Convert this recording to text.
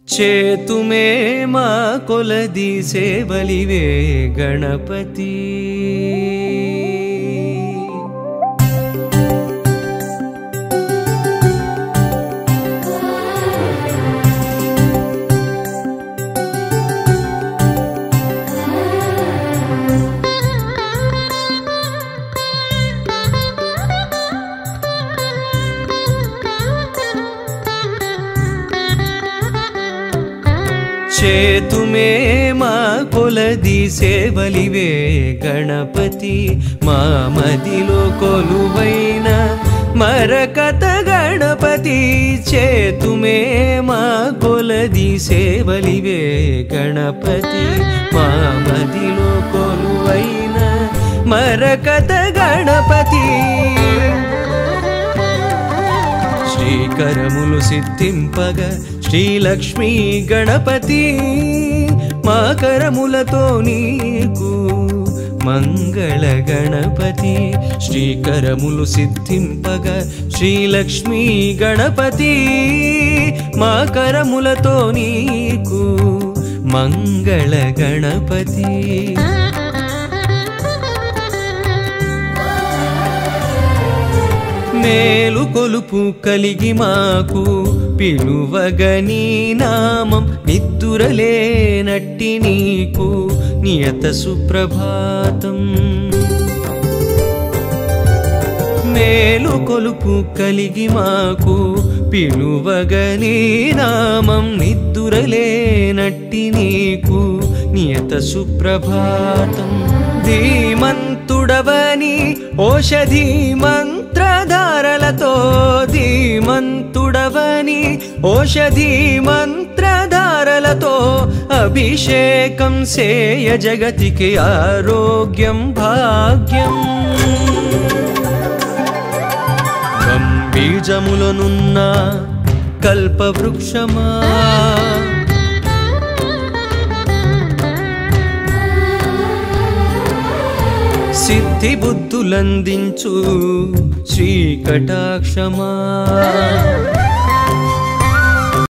చేతుమే మా కొలది సేవలివే గణపతి చేతుమే మా కొలది సేవలివే గణపతి మా మదిలో కొలువైన మరకత గణపతి చేతుమే మా కొలది సేవలివే గణపతి మా మదిలో కొలువైన మరకత గణపతి శ్రీకరములు సిద్ధింపగ శ్రీలక్ష్మీ గణపతి మా కరములతో నీకు మంగళ గణపతి శ్రీకరములు సిద్ధింపగ శ్రీలక్ష్మీ గణపతి మా కరములతో నీకు మంగళ గణపతి మేలు కొలుపు కలిగి మాకు పిలువగని నామం నిద్దురలేనట్టి నీకు నియత సుప్రభాతం మేలు కొలుపు కలిగి మాకు పిలువగని నామం నిద్దురలేనట్టి నీకు నియత సుప్రభాతం ధీమంతుడవని ఓషధి మంత్రధారలతో ధీమంతుడవని ఓషధి మంత్రధారలతో అభిషేకం సేయ జగతికి ఆరోగ్యం భాగ్యం బీజములనున్న కల్పవృక్షమా సిద్ధి బుద్ధులందించు శ్రీకటాక్షమా